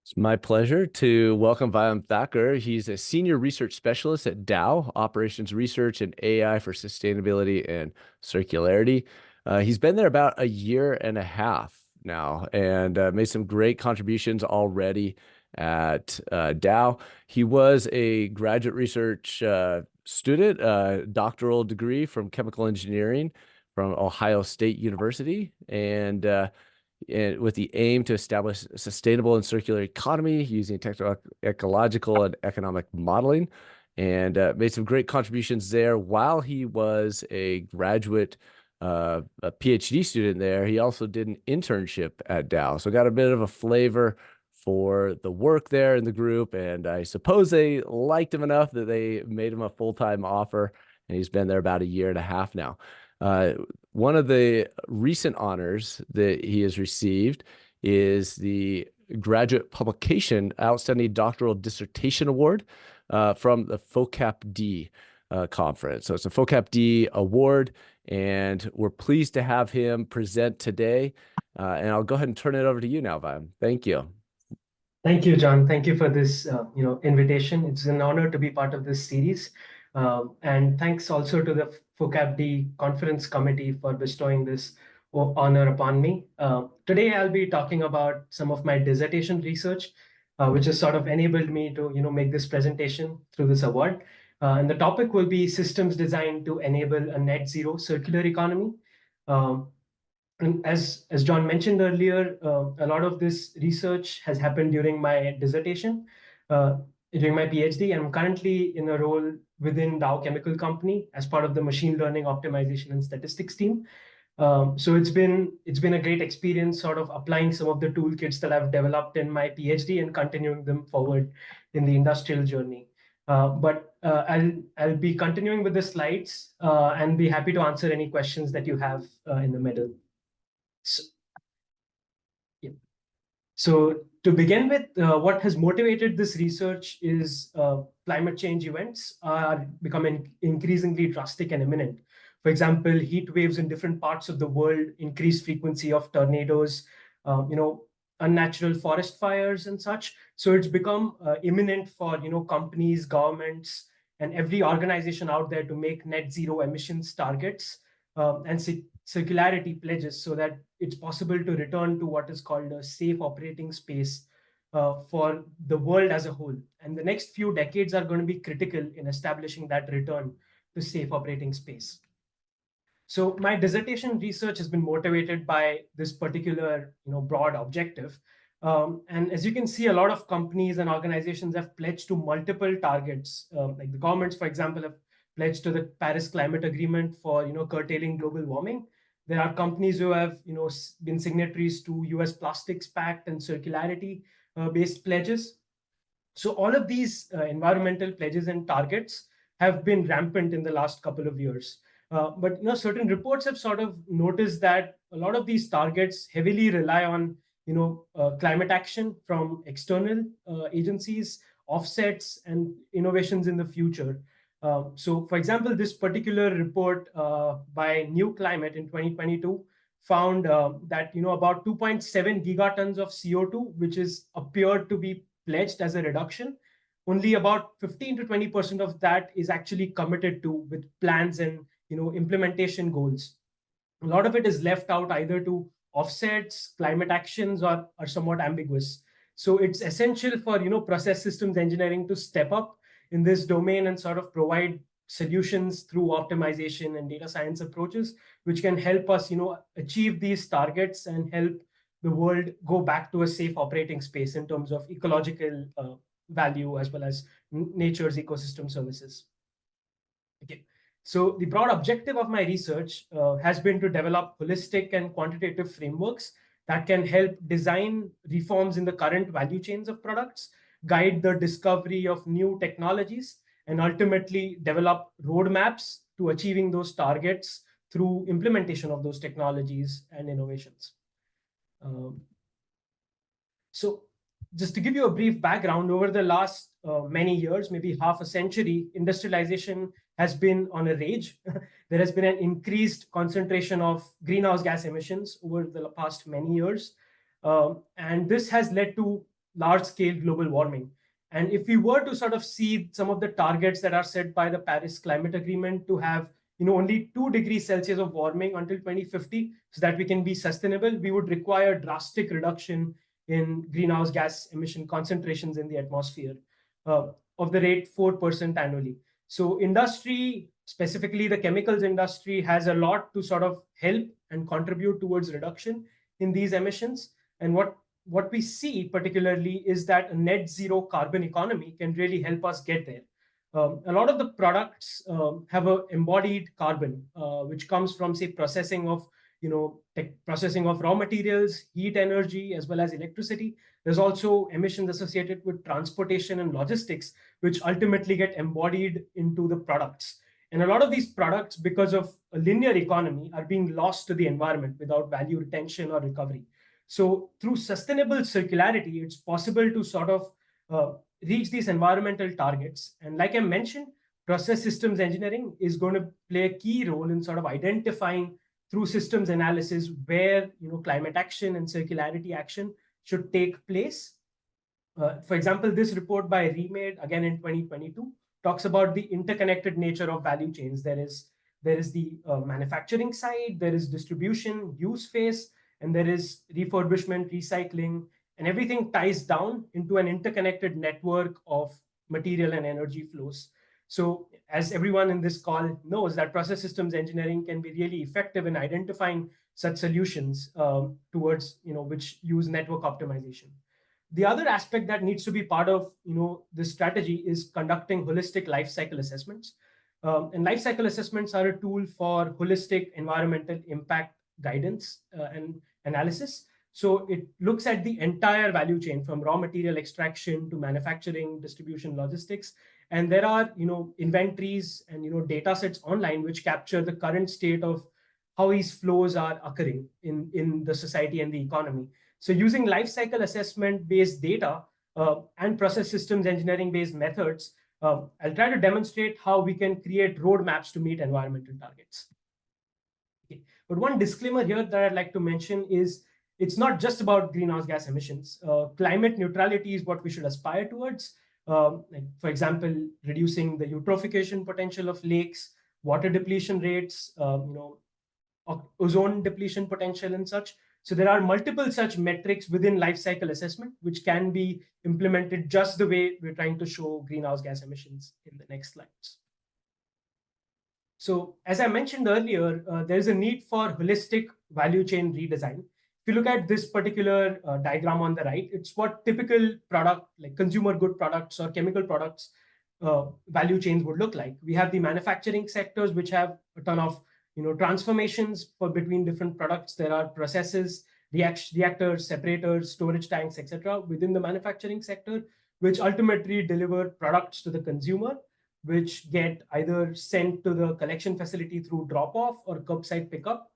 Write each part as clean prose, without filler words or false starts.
It's my pleasure to welcome Vyom Thakker. He's a senior research specialist at Dow, Operations Research and AI for Sustainability and Circularity. He's been there about a year and a half now and made some great contributions already at Dow. He was a graduate research student, doctoral degree from chemical engineering from Ohio State University, and with the aim to establish a sustainable and circular economy using ecological and economic modeling, and made some great contributions there while he was a graduate, a PhD student there. He also did an internship at Dow, so got a bit of a flavor for the work there in the group, and I suppose they liked him enough that they made him a full-time offer, and he's been there about a year and a half now. Uh, One of the recent honors that he has received is the Graduate Publication Outstanding Doctoral Dissertation Award from the FOCAP-D conference. So it's a FOCAP-D award, and we're pleased to have him present today. And I'll go ahead and turn it over to you now, Vyom. Thank you. Thank you, John. Thank you for this invitation. It's an honor to be part of this series. And thanks also to the FOCAP-D Conference Committee for bestowing this honor upon me. Today, I'll be talking about some of my dissertation research, which has sort of enabled me to make this presentation through this award. And the topic will be systems designed to enable a net zero circular economy. And as John mentioned earlier, a lot of this research has happened during my dissertation, during my PhD. I'm currently in a role within Dow Chemical Company as part of the machine learning optimization and statistics team. So it's been a great experience sort of applying some of the toolkits that I've developed in my PhD and continuing them forward in the industrial journey. But I'll be continuing with the slides and be happy to answer any questions that you have in the middle. So, yeah. So to begin with, what has motivated this research is climate change events are becoming increasingly drastic and imminent. For example, heat waves in different parts of the world, increased frequency of tornadoes, unnatural forest fires and such. So it's become imminent for companies, governments, and every organization out there to make net zero emissions targets and circularity pledges so that it's possible to return to what is called a safe operating space for the world as a whole. And the next few decades are going to be critical in establishing that return to safe operating space. So my dissertation research has been motivated by this particular broad objective. And as you can see, a lot of companies and organizations have pledged to multiple targets. Like the governments, for example, have pledged to the Paris Climate Agreement for curtailing global warming. There are companies who have been signatories to US Plastics Pact and circularity based pledges. So all of these environmental pledges and targets have been rampant in the last couple of years. But certain reports have sort of noticed that a lot of these targets heavily rely on climate action from external agencies, offsets, and innovations in the future. So, for example, this particular report by New Climate in 2022 found that about 2.7 gigatons of CO2, which is appeared to be pledged as a reduction, only about 15 to 20% of that is actually committed to with plans and implementation goals. A lot of it is left out either to offsets, climate actions, or are somewhat ambiguous. So it's essential for process systems engineering to step up in this domain and sort of provide solutions through optimization and data science approaches, which can help us achieve these targets and help the world go back to a safe operating space in terms of ecological value as well as nature's ecosystem services. Okay. So the broad objective of my research has been to develop holistic and quantitative frameworks that can help design reforms in the current value chains of products, guide the discovery of new technologies, and ultimately develop roadmaps to achieving those targets through implementation of those technologies and innovations. So just to give you a brief background, over the last many years, maybe half a century, industrialization has been on a rage. There has been an increased concentration of greenhouse gas emissions over the past many years. And this has led to large-scale global warming. And if we were to sort of see some of the targets that are set by the Paris Climate Agreement to have only 2 degrees Celsius of warming until 2050, so that we can be sustainable, we would require drastic reduction in greenhouse gas emission concentrations in the atmosphere uh, of the rate 4% annually. So industry, specifically the chemicals industry, has a lot to sort of help and contribute towards reduction in these emissions. And what we see particularly is that a net zero carbon economy can really help us get there. A lot of the products have a embodied carbon, which comes from, say, processing of raw materials, heat energy, as well as electricity. There's also emissions associated with transportation and logistics, which ultimately get embodied into the products. And a lot of these products, because of a linear economy, are being lost to the environment without value retention or recovery. So through sustainable circularity, it's possible to sort of uh, reach these environmental targets. And like I mentioned, process systems engineering is going to play a key role in sort of identifying through systems analysis where climate action and circularity action should take place. For example, this report by Remade, again in 2022, talks about the interconnected nature of value chains. There is the manufacturing side, there is distribution, use phase, and there is refurbishment, recycling, and everything ties down into an interconnected network of material and energy flows. So as everyone in this call knows, that process systems engineering can be really effective in identifying such solutions towards which use network optimization. The other aspect that needs to be part of this strategy is conducting holistic life cycle assessments. And life cycle assessments are a tool for holistic environmental impact guidance and analysis. So it looks at the entire value chain from raw material extraction to manufacturing, distribution, logistics. And there are inventories and data sets online which capture the current state of how these flows are occurring in the society and the economy. So using life cycle assessment based data and process systems engineering based methods, I'll try to demonstrate how we can create roadmaps to meet environmental targets. Okay. But one disclaimer here that I'd like to mention is it's not just about greenhouse gas emissions. Climate neutrality is what we should aspire towards. Like for example, reducing the eutrophication potential of lakes, water depletion rates, ozone depletion potential and such. So there are multiple such metrics within life cycle assessment, which can be implemented just the way we're trying to show greenhouse gas emissions in the next slides. So as I mentioned earlier, there is a need for holistic value chain redesign. If you look at this particular diagram on the right, it's what typical product, like consumer good products or chemical products, value chains would look like. We have the manufacturing sectors, which have a ton of transformations for between different products. There are processes, reactors, separators, storage tanks, etc. within the manufacturing sector, which ultimately deliver products to the consumer, which get either sent to the collection facility through drop-off or curbside pickup.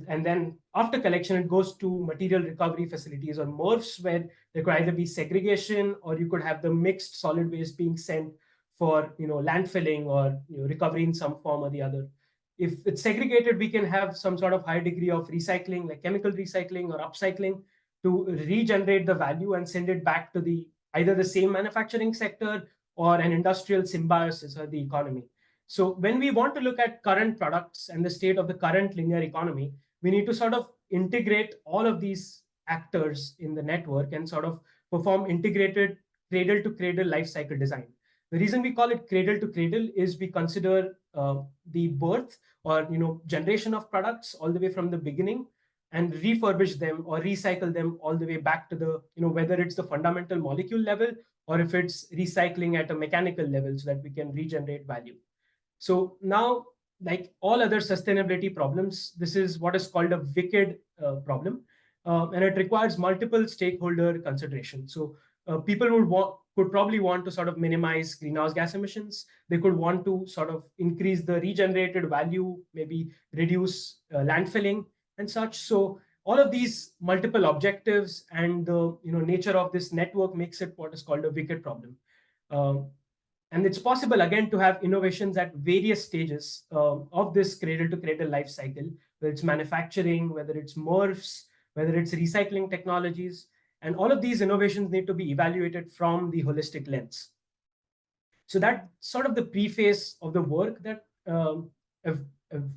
And then after collection, it goes to material recovery facilities or MRFs, where there could either be segregation or you could have the mixed solid waste being sent for landfilling or recovery in some form or the other. If it's segregated, we can have some sort of high degree of recycling, like chemical recycling or upcycling, to regenerate the value and send it back to either the same manufacturing sector or an industrial symbiosis or the economy. So when we want to look at current products and the state of the current linear economy, we need to sort of integrate all of these actors in the network and sort of perform integrated cradle to cradle life cycle design. The reason we call it cradle to cradle is we consider the birth or generation of products all the way from the beginning and refurbish them or recycle them all the way back to the whether it's the fundamental molecule level or if it's recycling at a mechanical level so that we can regenerate value. So now, like all other sustainability problems, this is what is called a wicked problem, and it requires multiple stakeholder consideration. So people could probably want to sort of minimize greenhouse gas emissions. They could want to sort of increase the regenerated value, maybe reduce landfilling and such. So all of these multiple objectives and the nature of this network makes it what is called a wicked problem. And it's possible, again, to have innovations at various stages of this cradle to cradle life cycle, whether it's manufacturing, whether it's MRFs, whether it's recycling technologies. And all of these innovations need to be evaluated from the holistic lens. So that's sort of the preface of the work that I've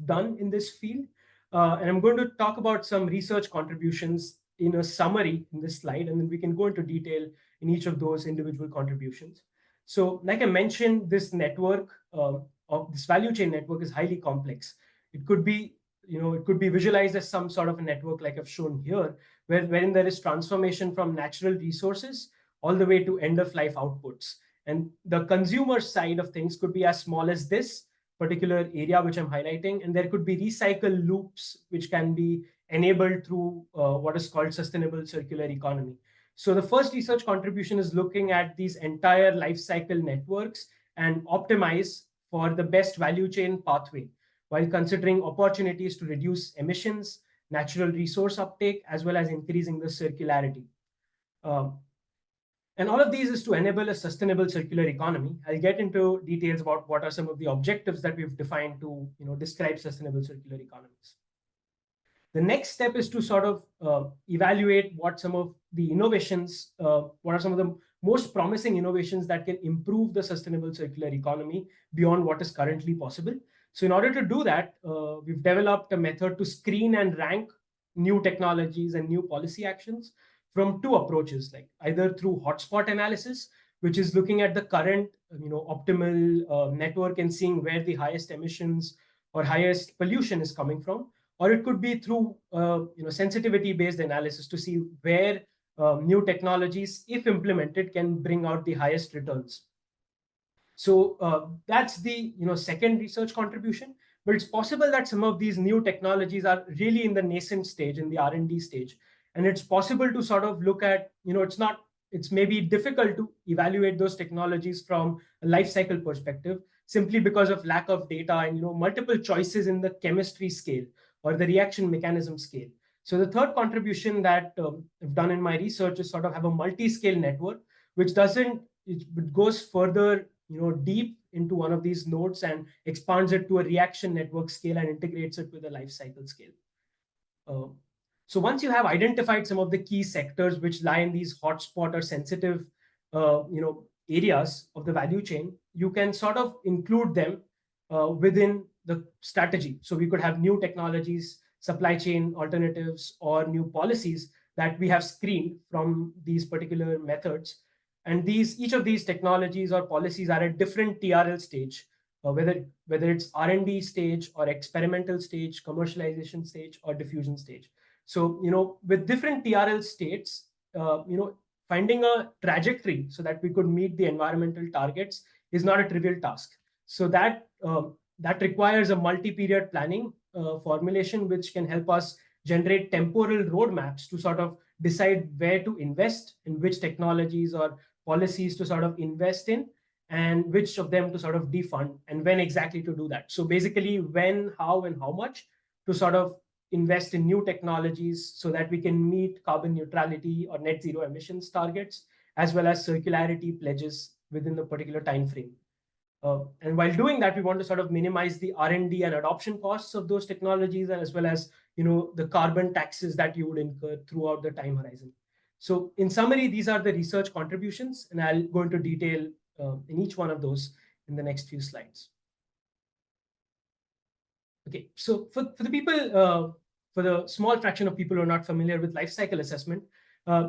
done in this field. And I'm going to talk about some research contributions in a summary in this slide, and then we can go into detail in each of those individual contributions. So like I mentioned, this network of this value chain network is highly complex. It could be, it could be visualized as some sort of a network like I've shown here, wherein there is transformation from natural resources all the way to end of life outputs. And the consumer side of things could be as small as this particular area which I'm highlighting, and there could be recycle loops which can be enabled through what is called sustainable circular economy. So the first research contribution is looking at these entire life cycle networks and optimize for the best value chain pathway while considering opportunities to reduce emissions, natural resource uptake, as well as increasing the circularity. Um, and all of these is to enable a sustainable circular economy. I'll get into details about what are some of the objectives that we've defined to describe sustainable circular economies. The next step is to sort of evaluate what some of the innovations, what are some of the most promising innovations that can improve the sustainable circular economy beyond what is currently possible. So in order to do that, we've developed a method to screen and rank new technologies and new policy actions from two approaches, like either through hotspot analysis, which is looking at the current optimal network and seeing where the highest emissions or highest pollution is coming from, or it could be through sensitivity based analysis to see where new technologies, if implemented, can bring out the highest returns. So that's the second research contribution. But it's possible that some of these new technologies are really in the nascent stage, in the R&D stage, and it's possible to sort of look at, it's maybe difficult to evaluate those technologies from a life cycle perspective, simply because of lack of data and multiple choices in the chemistry scale or the reaction mechanism scale. So the third contribution that I've done in my research is sort of have a multi-scale network, which it goes further deep into one of these nodes and expands it to a reaction network scale and integrates it with a life cycle scale. So once you have identified some of the key sectors which lie in these hotspot or sensitive areas of the value chain, you can sort of include them within the strategy. So we could have new technologies, supply chain alternatives, or new policies that we have screened from these particular methods. And each of these technologies or policies are at different TRL stage, whether it's R&D stage or experimental stage, commercialization stage, or diffusion stage. So with different TRL states, finding a trajectory so that we could meet the environmental targets is not a trivial task. So that requires a multi-period planning formulation, which can help us generate temporal roadmaps to sort of decide where to invest, in which technologies or policies to sort of invest in, and which of them to sort of defund, and when exactly to do that. So basically when, how, and how much to sort of invest in new technologies so that we can meet carbon neutrality or net zero emissions targets, as well as circularity pledges within the particular time frame. And while doing that, we want to sort of minimize the R&D and adoption costs of those technologies, as well as the carbon taxes that you would incur throughout the time horizon. So in summary, these are the research contributions, and I'll go into detail in each one of those in the next few slides. Okay, so for the people, for the small fraction of people who are not familiar with life cycle assessment,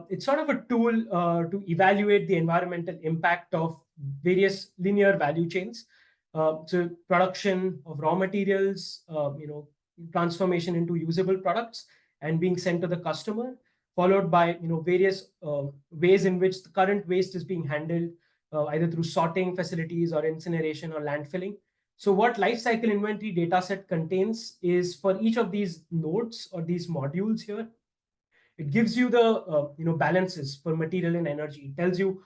it's sort of a tool to evaluate the environmental impact of various linear value chains. So production of raw materials, transformation into usable products and being sent to the customer, followed by various ways in which the current waste is being handled, either through sorting facilities or incineration or landfilling. So what lifecycle inventory dataset contains is, for each of these nodes or these modules here, it gives you the balances for material and energy. It tells you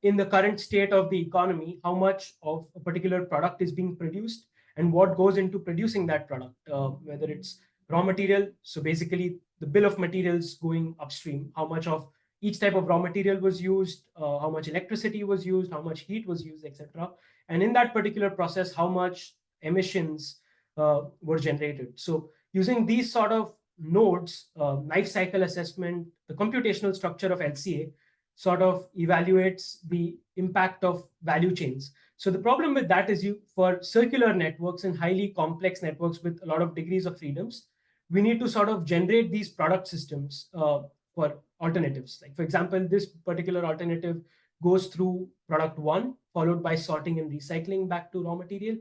in the current state of the economy how much of a particular product is being produced and what goes into producing that product, whether it's raw material. So basically the bill of materials going upstream, how much of each type of raw material was used, how much electricity was used, how much heat was used, etc. And in that particular process, how much emissions were generated. So using these sort of nodes, life cycle assessment, the computational structure of LCA sort of evaluates the impact of value chains. So the problem with that is for circular networks and highly complex networks with a lot of degrees of freedoms, we need to sort of generate these product systems for alternatives. Like for example, this particular alternative goes through product one, followed by sorting and recycling back to raw material.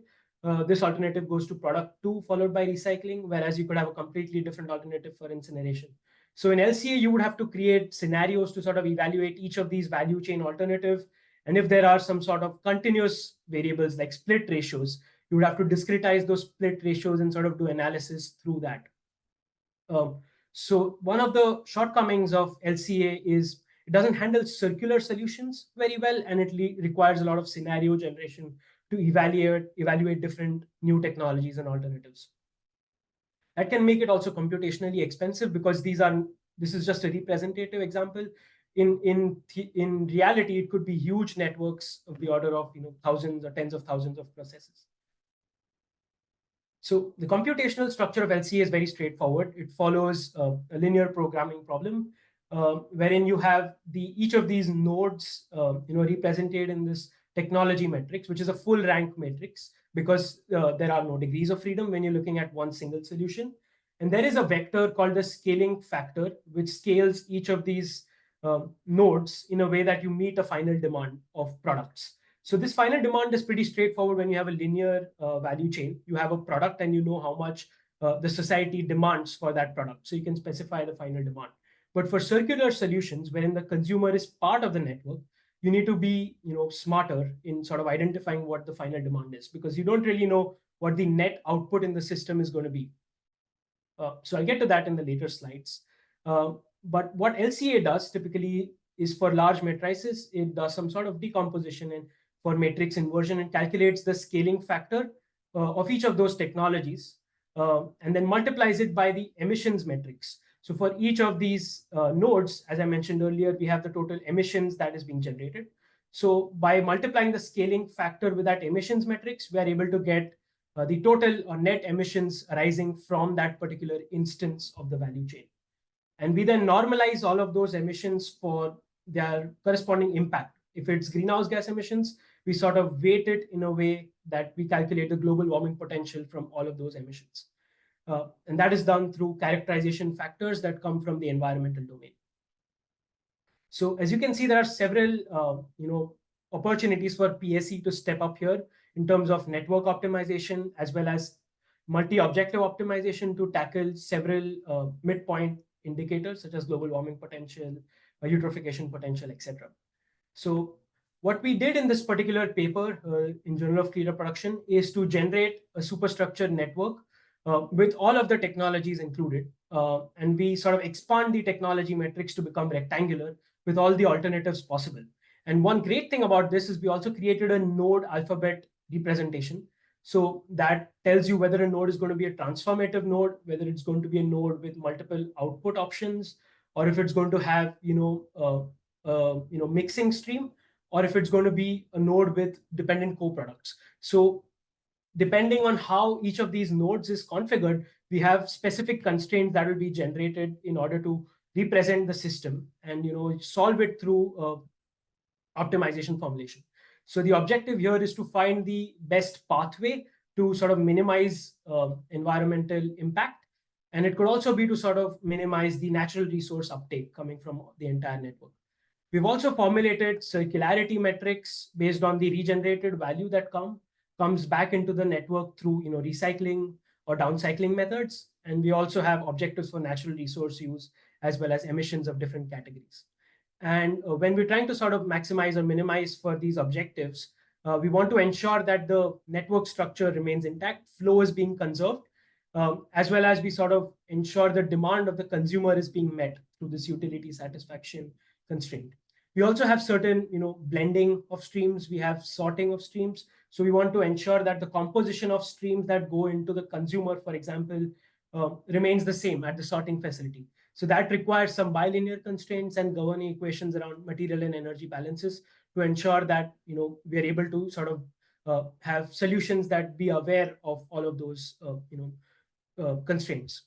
This alternative goes to product two, followed by recycling, whereas you could have a completely different alternative for incineration. So in LCA, you would have to create scenarios to sort of evaluate each of these value chain alternative. And if there are some sort of continuous variables like split ratios, you would have to discretize those split ratios and sort of do analysis through that. So one of the shortcomings of LCA is it doesn't handle circular solutions very well, and it requires a lot of scenario generation to evaluate different new technologies and alternatives. That can make it also computationally expensive because this is just a representative example. In reality, it could be huge networks of the order of thousands or tens of thousands of processes. So the computational structure of LCA is very straightforward. It follows a linear programming problem, wherein you have each of these nodes represented in this technology matrix, which is a full rank matrix because there are no degrees of freedom when you're looking at one single solution. And there is a vector called the scaling factor, which scales each of these nodes in a way that you meet a final demand of products. So this final demand is pretty straightforward when you have a linear value chain. You have a product and you know how much the society demands for that product. So you can specify the final demand. But for circular solutions, wherein the consumer is part of the network, you need to be smarter in sort of identifying what the final demand is, because you don't really know what the net output in the system is going to be. So I'll get to that in the later slides. But what LCA does typically is for large matrices, it does some sort of decomposition and for matrix inversion and calculates the scaling factor of each of those technologies and then multiplies it by the emissions matrix. So for each of these nodes, as I mentioned earlier, we have the total emissions that is being generated. So by multiplying the scaling factor with that emissions matrix, we are able to get the total or net emissions arising from that particular instance of the value chain. And we then normalize all of those emissions for their corresponding impact. If it's greenhouse gas emissions, we sort of weight it in a way that we calculate the global warming potential from all of those emissions. And that is done through characterization factors that come from the environmental domain. So as you can see, there are several opportunities for PSE to step up here in terms of network optimization as well as multi-objective optimization to tackle several midpoint indicators such as global warming potential, eutrophication potential, etc. So what we did in this particular paper in Journal of Clean Air Production is to generate a superstructure network with all of the technologies included. And we sort of expand the technology matrix to become rectangular with all the alternatives possible. And one great thing about this is we also created a node alphabet representation. So that tells you whether a node is going to be a transformative node, whether it's going to be a node with multiple output options, or if it's going to have mixing stream, or if it's going to be a node with dependent co-products. So depending on how each of these nodes is configured, we have specific constraints that will be generated in order to represent the system and solve it through optimization formulation. So the objective here is to find the best pathway to sort of minimize environmental impact. And it could also be to sort of minimize the natural resource uptake coming from the entire network. We've also formulated circularity metrics based on the regenerated value that comes back into the network through recycling or downcycling methods. And we also have objectives for natural resource use as well as emissions of different categories. And when we're trying to sort of maximize or minimize for these objectives, we want to ensure that the network structure remains intact, flow is being conserved, as well as we sort of ensure the demand of the consumer is being met through this utility satisfaction constraint. We also have certain blending of streams, we have sorting of streams. So we want to ensure that the composition of streams that go into the consumer, for example, remains the same at the sorting facility. So that requires some bilinear constraints and governing equations around material and energy balances to ensure that we are able to sort of have solutions that be aware of all of those constraints.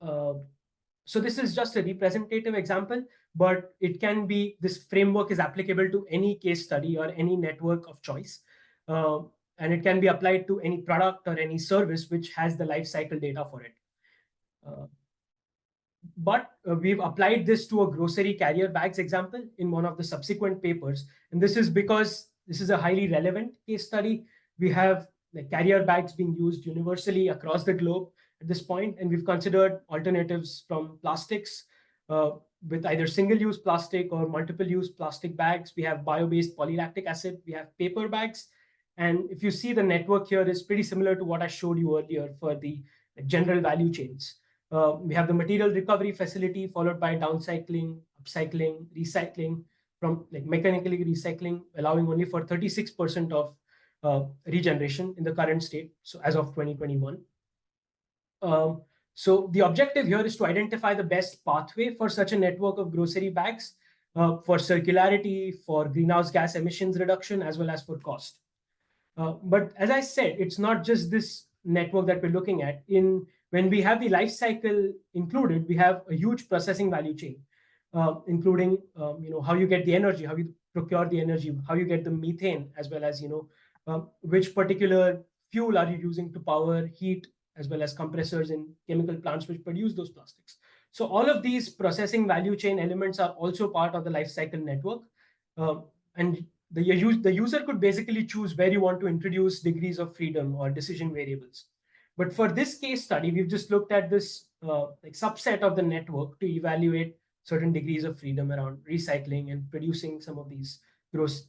So this is just a representative example, but it can be, this framework is applicable to any case study or any network of choice. Uh, and it can be applied to any product or any service which has the life cycle data for it. But we've applied this to a grocery carrier bags example in one of the subsequent papers. And this is because this is a highly relevant case study. We have the carrier bags being used universally across the globe at this point, and we've considered alternatives from plastics uh, with either single-use plastic or multiple-use plastic bags. We have bio-based polylactic acid. We have paper bags. And if you see, the network here is pretty similar to what I showed you earlier for the general value chains. We have the material recovery facility followed by downcycling, upcycling, recycling, from like mechanically recycling, allowing only for 36% of regeneration in the current state. So as of 2021. So the objective here is to identify the best pathway for such a network of grocery bags for circularity, for greenhouse gas emissions reduction, as well as for cost. But as I said, it's not just this network that we're looking at. When we have the life cycle included, we have a huge processing value chain, including how you get the energy, how you procure the energy, how you get the methane, as well as which particular fuel are you using to power heat, as well as compressors in chemical plants which produce those plastics. So all of these processing value chain elements are also part of the life cycle network, and the user could basically choose where you want to introduce degrees of freedom or decision variables. But for this case study, we've just looked at this like subset of the network to evaluate certain degrees of freedom around recycling and producing some of these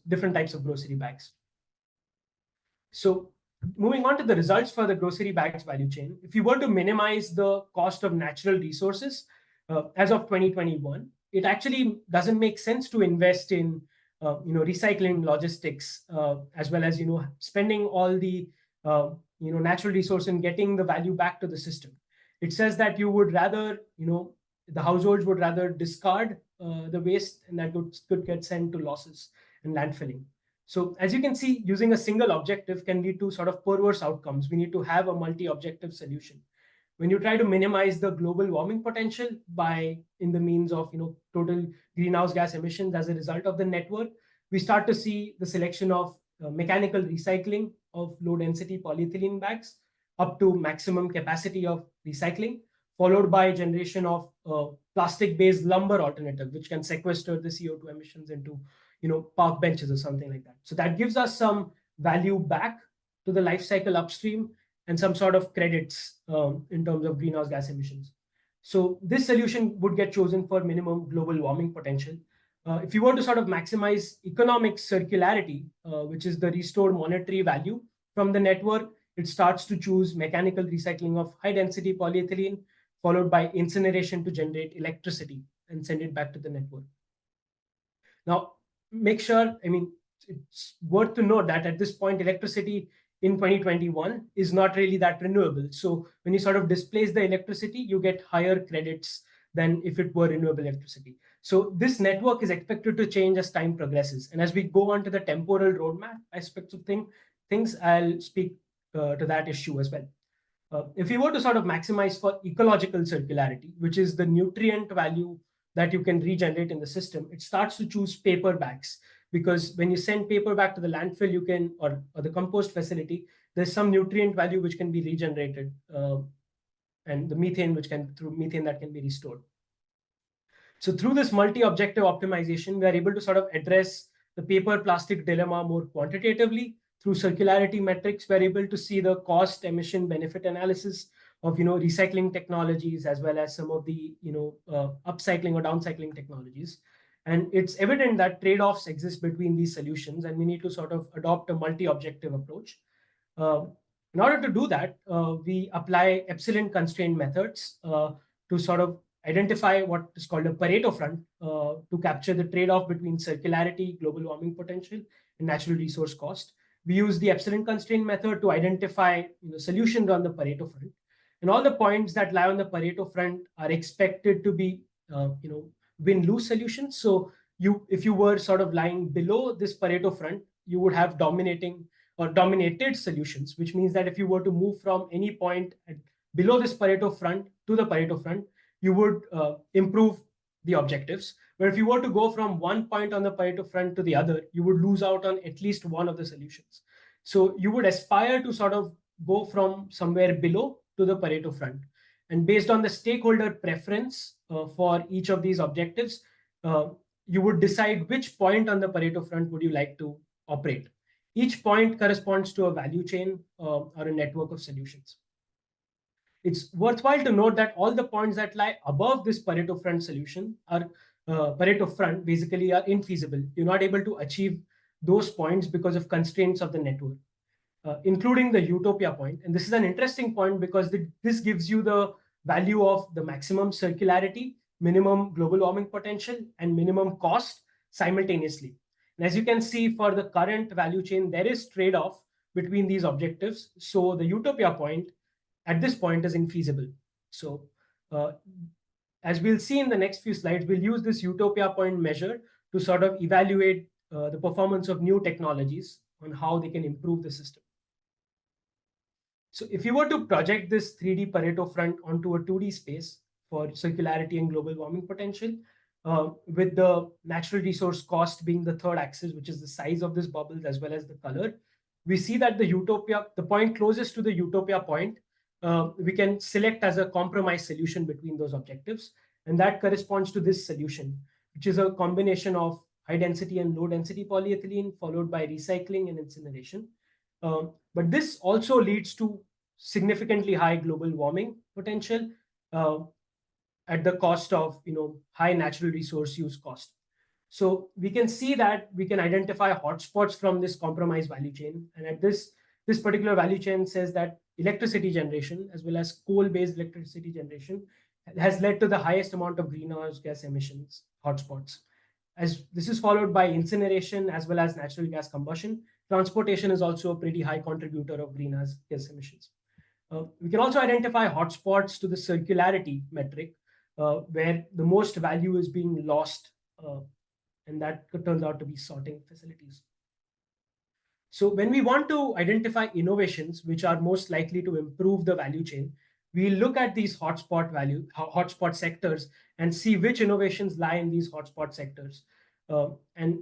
different types of grocery bags. So moving on to the results for the grocery bags value chain, if you were to minimize the cost of natural resources as of 2021, it actually doesn't make sense to invest in recycling logistics, as well as spending all the natural resource in getting the value back to the system. It says that you would rather, the households would rather discard the waste, and that could get sent to losses and landfilling. So as you can see, using a single objective can lead to sort of perverse outcomes. We need to have a multi-objective solution. When you try to minimize the global warming potential in the means of total greenhouse gas emissions as a result of the network, we start to see the selection of mechanical recycling of low density polyethylene bags up to maximum capacity of recycling, followed by generation of plastic based lumber alternative, which can sequester the CO2 emissions into park benches or something like that. So that gives us some value back to the life cycle upstream and some sort of credits in terms of greenhouse gas emissions. So this solution would get chosen for minimum global warming potential. If you want to sort of maximize economic circularity, which is the restored monetary value from the network, it starts to choose mechanical recycling of high density polyethylene, followed by incineration to generate electricity and send it back to the network. Now, it's worth to note that at this point, electricity in 2021 is not really that renewable. So when you sort of displace the electricity, you get higher credits than if it were renewable electricity. So this network is expected to change as time progresses. And as we go on to the temporal roadmap aspects of things, I'll speak to that issue as well. If you were to sort of maximize for ecological circularity, which is the nutrient value that you can regenerate in the system, it starts to choose paper bags, because when you send paper back to the landfill, you can, or the compost facility, there's some nutrient value which can be regenerated, and the methane through methane that can be restored. So through this multi-objective optimization, we are able to sort of address the paper plastic dilemma more quantitatively. Through circularity metrics, we're able to see the cost, emission, benefit analysis of recycling technologies, as well as some of the upcycling or downcycling technologies. And it's evident that trade-offs exist between these solutions, and we need to sort of adopt a multi-objective approach. In order to do that, we apply epsilon constraint methods to sort of identify what is called a Pareto front to capture the trade-off between circularity, global warming potential, and natural resource cost. We use the epsilon constraint method to identify solutions on the Pareto front. And all the points that lie on the Pareto front are expected to be win-lose solutions. So if you were sort of lying below this Pareto front, you would have dominated solutions, which means that if you were to move from any point at below this Pareto front to the Pareto front, you would improve the objectives. But if you were to go from one point on the Pareto front to the other, you would lose out on at least one of the solutions. So you would aspire to sort of go from somewhere below to the Pareto front. And based on the stakeholder preference for each of these objectives, you would decide which point on the Pareto front would you like to operate. Each point corresponds to a value chain or a network of solutions. It's worthwhile to note that all the points that lie above this Pareto front solution are Pareto front basically are infeasible. You're not able to achieve those points because of constraints of the network, including the utopia point. And this is an interesting point because this gives you the value of the maximum circularity, minimum global warming potential, and minimum cost simultaneously. And as you can see, for the current value chain, there is trade-off between these objectives. So the utopia point at this point is infeasible. So uh, as we'll see in the next few slides, we'll use this utopia point measure to sort of evaluate the performance of new technologies on how they can improve the system. So if you were to project this 3D Pareto front onto a 2D space for circularity and global warming potential, with the natural resource cost being the third axis, which is the size of this bubbles as well as the color, we see that the point closest to the utopia point, we can select as a compromise solution between those objectives. And that corresponds to this solution, which is a combination of high density and low density polyethylene followed by recycling and incineration. But this also leads to significantly high global warming potential uh, at the cost of high natural resource use cost. So we can see that we can identify hotspots from this compromise value chain. And at this particular value chain says that electricity generation as well as coal-based electricity generation has led to the highest amount of greenhouse gas emissions hotspots. As this is followed by incineration as well as natural gas combustion. Transportation is also a pretty high contributor of greenhouse gas emissions. We can also identify hotspots to the circularity metric, where the most value is being lost, and that turns out to be sorting facilities. So when we want to identify innovations which are most likely to improve the value chain, we look at these hotspot sectors and see which innovations lie in these hotspot sectors. And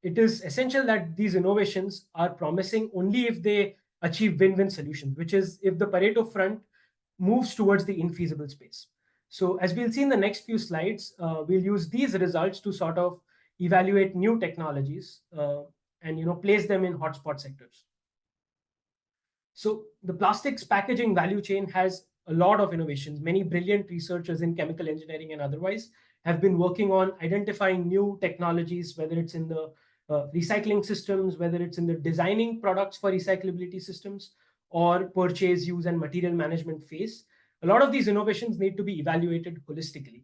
it is essential that these innovations are promising only if they achieve win-win solutions, which is if the Pareto front moves towards the infeasible space. So as we'll see in the next few slides, we'll use these results to sort of evaluate new technologies and place them in hotspot sectors. So the plastics packaging value chain has a lot of innovations. Many brilliant researchers in chemical engineering and otherwise have been working on identifying new technologies, whether it's in the recycling systems, whether it's in the designing products for recyclability systems, or purchase, use, and material management phase. A lot of these innovations need to be evaluated holistically.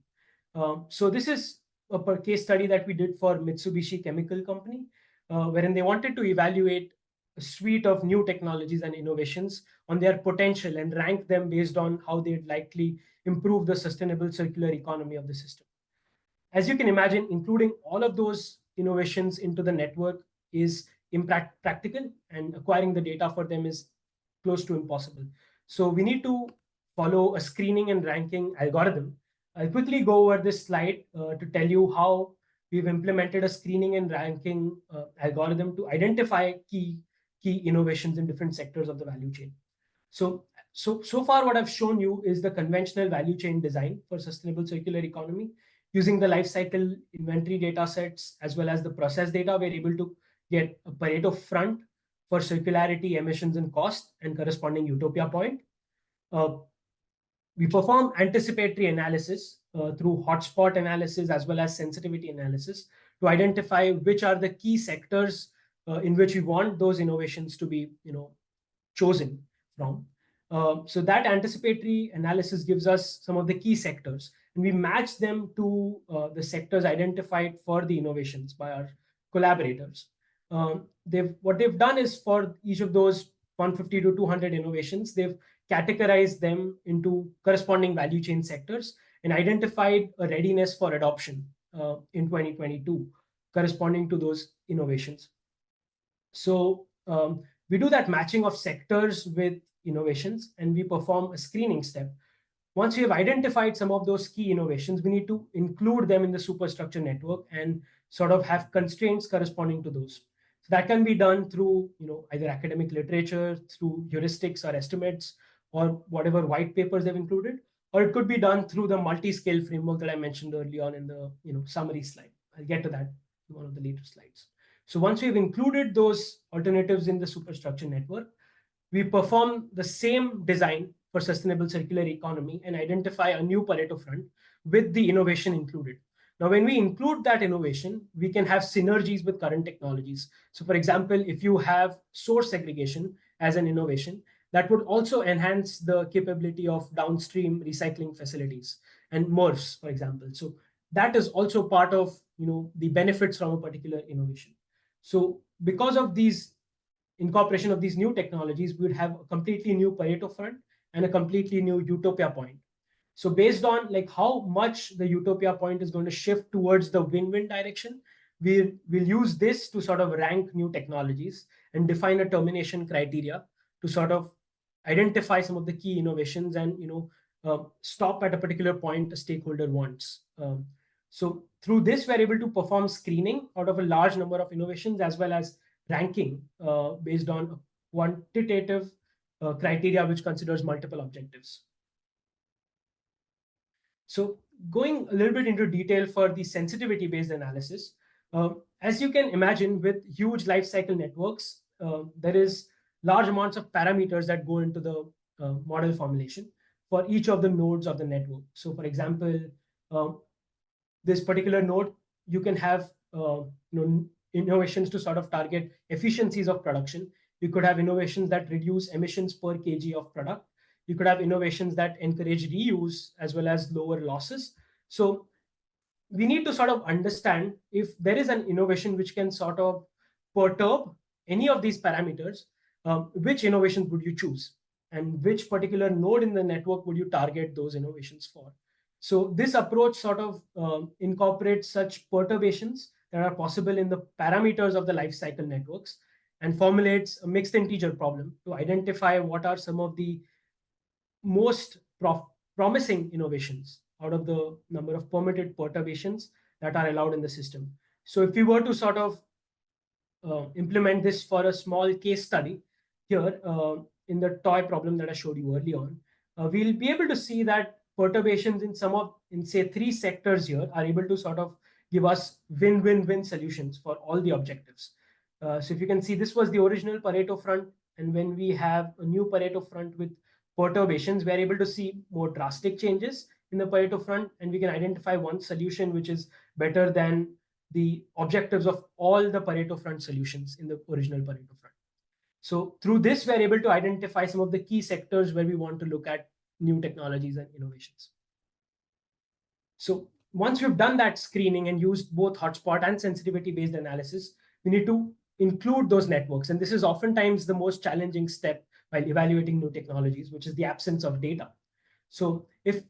So this is a case study that we did for Mitsubishi Chemical Company, wherein they wanted to evaluate a suite of new technologies and innovations on their potential and rank them based on how they'd likely improve the sustainable circular economy of the system. As you can imagine, including all of those innovations into the network is impractical, and acquiring the data for them is close to impossible. So we need to follow a screening and ranking algorithm. I'll quickly go over this slide to tell you how we've implemented a screening and ranking algorithm to identify key innovations in different sectors of the value chain. So far what I've shown you is the conventional value chain design for sustainable circular economy. Using the life cycle inventory data sets as well as the process data, we're able to get a Pareto front for circularity, emissions, and cost, and corresponding utopia point. We perform anticipatory analysis through hotspot analysis as well as sensitivity analysis to identify which are the key sectors in which we want those innovations to be chosen from. So that anticipatory analysis gives us some of the key sectors, and we match them to the sectors identified for the innovations by our collaborators. What they've done is for each of those 150 to 200 innovations, they've categorized them into corresponding value chain sectors and identified a readiness for adoption in 2022 corresponding to those innovations. So we do that matching of sectors with innovations and we perform a screening step. Once we have identified some of those key innovations, we need to include them in the superstructure network and sort of have constraints corresponding to those. So that can be done through, either academic literature, through heuristics or estimates, or whatever white papers they've included, or it could be done through the multi-scale framework that I mentioned early on in the summary slide. I'll get to that in one of the later slides. So once we've included those alternatives in the superstructure network, we perform the same design for sustainable circular economy and identify a new Pareto front with the innovation included. Now, when we include that innovation, we can have synergies with current technologies. So, for example, if you have source segregation as an innovation, that would also enhance the capability of downstream recycling facilities and MRFs, for example. So that is also part of the benefits from a particular innovation. So because of these incorporation of these new technologies, we would have a completely new Pareto front and a completely new utopia point. So based on like how much the utopia point is going to shift towards the win-win direction, we'll use this to sort of rank new technologies and define a termination criteria to sort of identify some of the key innovations and stop at a particular point a stakeholder wants. So through this, we're able to perform screening out of a large number of innovations as well as ranking based on quantitative criteria which considers multiple objectives. So going a little bit into detail for the sensitivity-based analysis, as you can imagine, with huge life cycle networks, there is large amounts of parameters that go into the model formulation for each of the nodes of the network. So for example, this particular node, you can have innovations to sort of target efficiencies of production. You could have innovations that reduce emissions per kg of product. You could have innovations that encourage reuse as well as lower losses. So we need to sort of understand if there is an innovation which can sort of perturb any of these parameters, which innovations would you choose? And which particular node in the network would you target those innovations for? So this approach sort of incorporates such perturbations that are possible in the parameters of the lifecycle networks and formulates a mixed integer problem to identify what are some of the most promising innovations out of the number of permitted perturbations that are allowed in the system. So if we were to sort of implement this for a small case study here in the toy problem that I showed you early on, we'll be able to see that perturbations in say 3 sectors here are able to sort of give us win-win-win solutions for all the objectives. So if you can see, this was the original Pareto front, and when we have a new Pareto front with perturbations, we're able to see more drastic changes in the Pareto front, and we can identify one solution which is better than the objectives of all the Pareto front solutions in the original Pareto front. So through this, we're able to identify some of the key sectors where we want to look at new technologies and innovations. So once we've done that screening and used both hotspot and sensitivity-based analysis, we need to include those networks. And this is oftentimes the most challenging step while evaluating new technologies, which is the absence of data. So if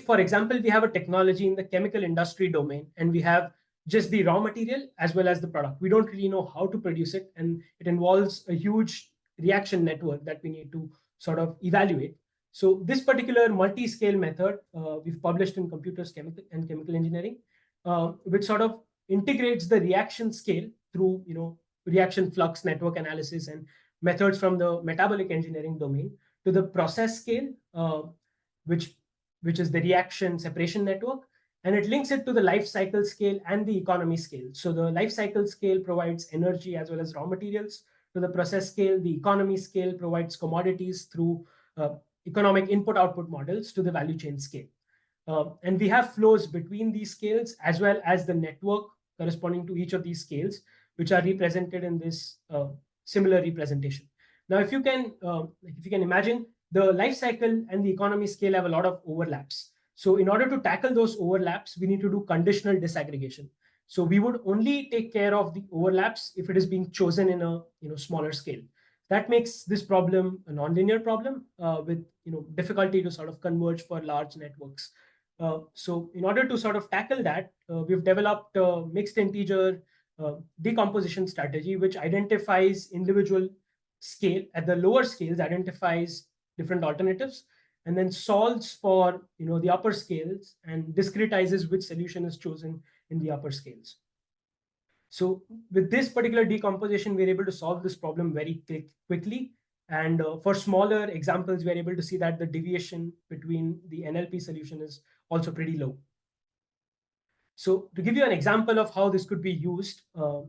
for example, we have a technology in the chemical industry domain and we have just the raw material as well as the product, we don't really know how to produce it. And it involves a huge reaction network that we need to sort of evaluate. So this particular multi-scale method we've published in Computers, Chemical and Chemical Engineering, which sort of integrates the reaction scale through reaction flux network analysis and methods from the metabolic engineering domain to the process scale, which is the reaction separation network, and it links it to the life cycle scale and the economy scale. So the life cycle scale provides energy as well as raw materials. To the process scale, the economy scale provides commodities through economic input-output models to the value chain scale. And we have flows between these scales as well as the network corresponding to each of these scales, which are represented in this similar representation. Now, if you can imagine, the life cycle and the economy scale have a lot of overlaps. So in order to tackle those overlaps, we need to do conditional disaggregation. So we would only take care of the overlaps if it is being chosen in a smaller scale. That makes this problem a nonlinear problem with difficulty to sort of converge for large networks. So in order to sort of tackle that, we've developed a mixed integer decomposition strategy, which identifies individual scale at the lower scales, identifies different alternatives, and then solves for the upper scales and discretizes which solution is chosen in the upper scales. So with this particular decomposition, we're able to solve this problem very quickly. And for smaller examples, we're able to see that the deviation between the NLP solution is also pretty low. So to give you an example of how this could be used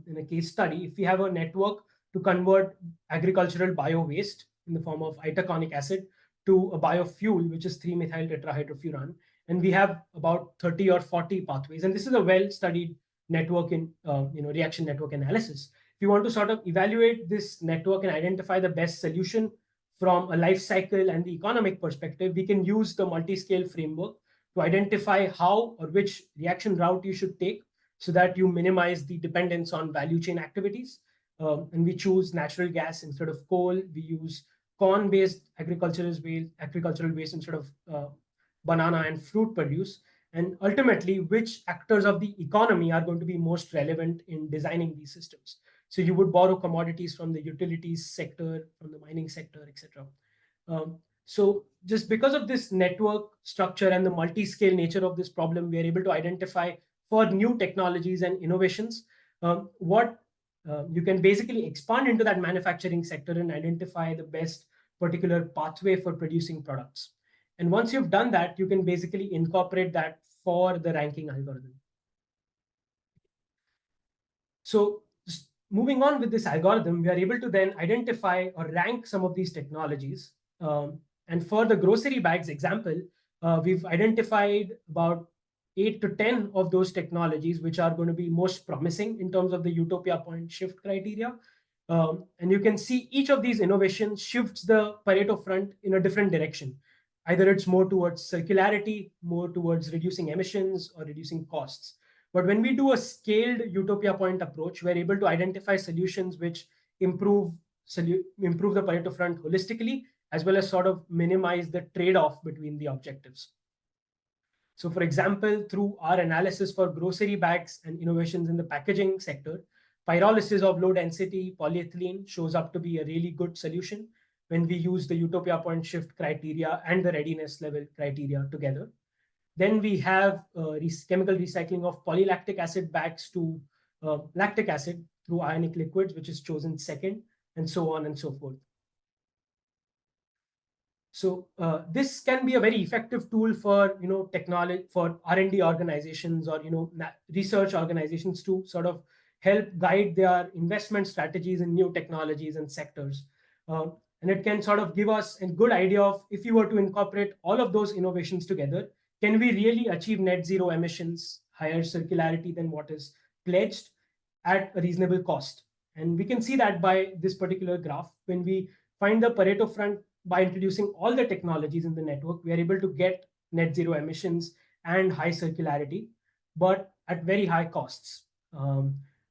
in a case study, if we have a network to convert agricultural bio-waste in the form of itaconic acid to a biofuel, which is 3-methyl tetrahydrofuran, and we have about 30 or 40 pathways, and this is a well-studied network in reaction network analysis. If you want to sort of evaluate this network and identify the best solution from a life cycle and the economic perspective, we can use the multi-scale framework to identify how or which reaction route you should take so that you minimize the dependence on value chain activities. And we choose natural gas instead of coal. We use corn-based agricultural waste instead of banana and fruit produce. And ultimately, which actors of the economy are going to be most relevant in designing these systems. So you would borrow commodities from the utilities sector, from the mining sector, etc. So just because of this network structure and the multi-scale nature of this problem, we are able to identify for new technologies and innovations what you can basically expand into that manufacturing sector and identify the best particular pathway for producing products. And once you've done that, you can basically incorporate that for the ranking algorithm. So moving on with this algorithm, we are able to then identify or rank some of these technologies. And for the grocery bags example, we've identified about 8 to 10 of those technologies which are going to be most promising in terms of the utopia point shift criteria. And you can see each of these innovations shifts the Pareto front in a different direction. Either it's more towards circularity, more towards reducing emissions or reducing costs. But when we do a scaled utopia point approach, we're able to identify solutions which improve the Pareto front holistically, as well as sort of minimize the trade-off between the objectives. So for example, through our analysis for grocery bags and innovations in the packaging sector, pyrolysis of low density polyethylene shows up to be a really good solution when we use the utopia point shift criteria and the readiness level criteria together. Then we have chemical recycling of polylactic acid bags to lactic acid through ionic liquids, which is chosen second, and so on and so forth. So this can be a very effective tool for technology, for R&D organizations or research organizations to sort of help guide their investment strategies in new technologies and sectors. And it can sort of give us a good idea of, if you were to incorporate all of those innovations together, can we really achieve net zero emissions, higher circularity than what is pledged at a reasonable cost? And we can see that by this particular graph. When we find the Pareto front by introducing all the technologies in the network, we are able to get net zero emissions and high circularity, but at very high costs.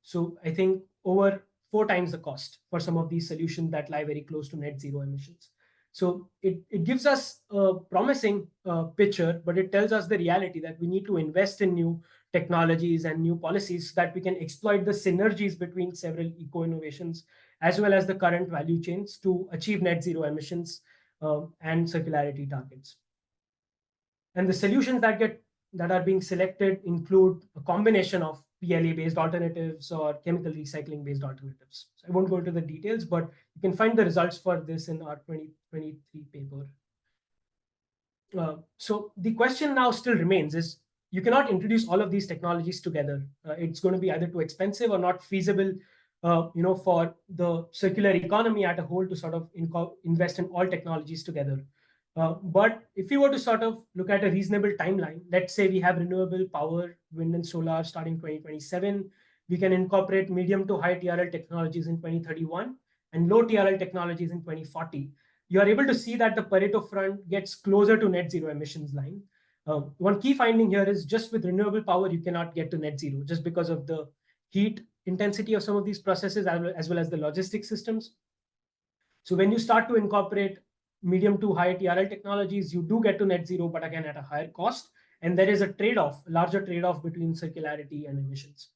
So I think over 4 times the cost for some of these solutions that lie very close to net zero emissions. So it gives us a promising picture, but it tells us the reality that we need to invest in new technologies and new policies so that we can exploit the synergies between several eco-innovations as well as the current value chains to achieve net zero emissions and circularity targets. And the solutions that are being selected include a combination of PLA-based alternatives or chemical recycling-based alternatives. So I won't go into the details, but you can find the results for this in our 2023 paper. So the question now still remains is, you cannot introduce all of these technologies together. It's going to be either too expensive or not feasible for the circular economy at a whole to sort of invest in all technologies together. But if you were to sort of look at a reasonable timeline, let's say we have renewable power, wind and solar starting 2027, we can incorporate medium to high TRL technologies in 2031 and low TRL technologies in 2040. You are able to see that the Pareto front gets closer to net zero emissions line. One key finding here is just with renewable power, you cannot get to net zero just because of the heat intensity of some of these processes as well as the logistic systems. So when you start to incorporate medium to high TRL technologies, you do get to net zero, but again at a higher cost. And there is a trade-off, a larger trade-off between circularity and emissions.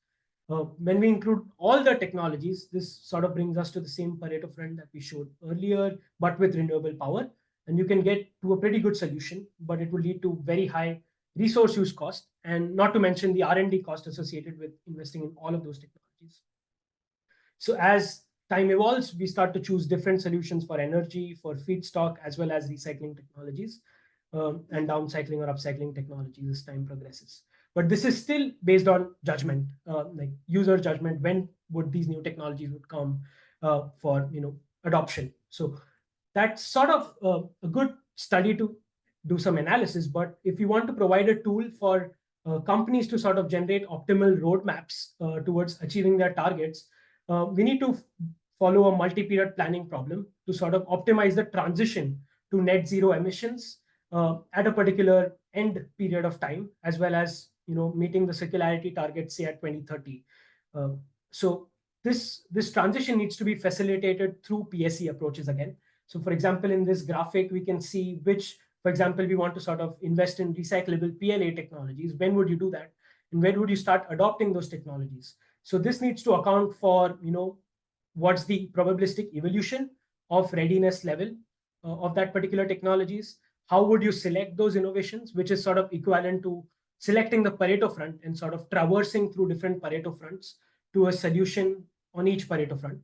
When we include all the technologies, this sort of brings us to the same Pareto front that we showed earlier, but with renewable power. and you can get to a pretty good solution, but it will lead to very high resource use cost, and not to mention the R&D cost associated with investing in all of those technologies. So as time evolves, we start to choose different solutions for energy, for feedstock, as well as recycling technologies, and downcycling or upcycling technologies as time progresses. But this is still based on judgment, like user judgment, when would these new technologies would come for adoption. So that's sort of a good study to do some analysis. But if you want to provide a tool for companies to sort of generate optimal roadmaps towards achieving their targets, we need to follow a multi-period planning problem to sort of optimize the transition to net zero emissions at a particular end period of time, as well as meeting the circularity targets, say at 2030. So this transition needs to be facilitated through PSE approaches again. So for example, in this graphic, we can see which, for example, we want to sort of invest in recyclable PLA technologies. When would you do that? And when would you start adopting those technologies? So this needs to account for, what's the probabilistic evolution of readiness level of that particular technologies. How would you select those innovations, which is sort of equivalent to selecting the Pareto front and sort of traversing through different Pareto fronts to a solution on each Pareto front,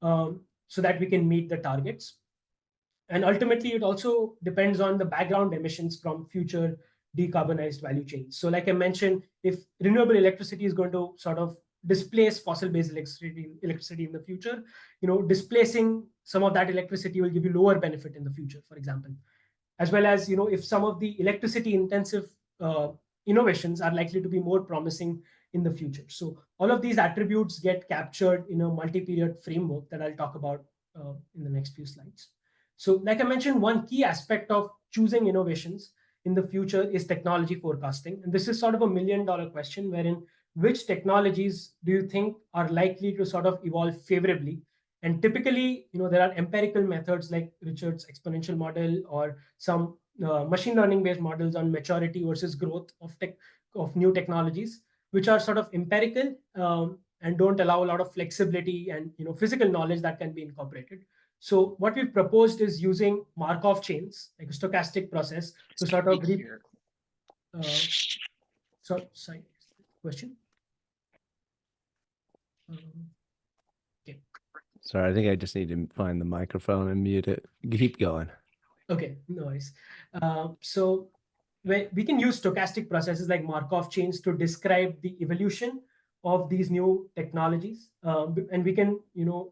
so that we can meet the targets. And ultimately, it also depends on the background emissions from future decarbonized value chains. So like I mentioned, if renewable electricity is going to sort of displace fossil-based electricity in the future, displacing some of that electricity will give you lower benefit in the future, for example. As well as, if some of the electricity intensive innovations are likely to be more promising in the future. So all of these attributes get captured in a multi-period framework that I'll talk about in the next few slides. So like I mentioned, one key aspect of choosing innovations in the future is technology forecasting. And this is sort of $1 million question, wherein which technologies do you think are likely to sort of evolve favorably? And typically, there are empirical methods like Richard's exponential model or some machine learning based models on maturity versus growth of new technologies, which are sort of empirical and don't allow a lot of flexibility and physical knowledge that can be incorporated. So what we've proposed is using Markov chains, like a stochastic process, to sort of sorry, question. Okay. Sorry, I think I just need to find the microphone and mute it. Keep going. Okay, no worries. So we can use stochastic processes like Markov chains to describe the evolution of these new technologies, and we can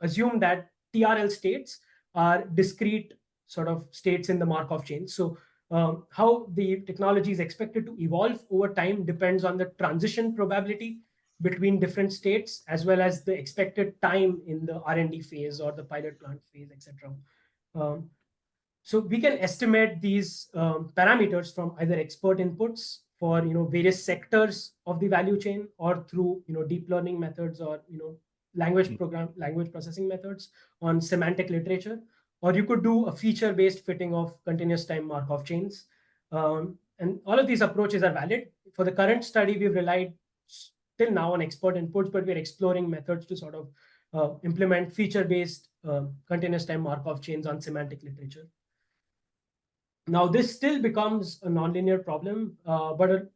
assume that TRL states are discrete sort of states in the Markov chain. So how the technology is expected to evolve over time depends on the transition probability between different states, as well as the expected time in the R&D phase or the pilot plant phase, etc. So we can estimate these parameters from either expert inputs for various sectors of the value chain, or through deep learning methods, or language processing methods on semantic literature, or you could do a feature-based fitting of continuous time Markov chains. And all of these approaches are valid. For the current study, we've relied till now on expert inputs, but we're exploring methods to sort of implement feature-based continuous time Markov chains on semantic literature. Now, this still becomes a nonlinear problem, but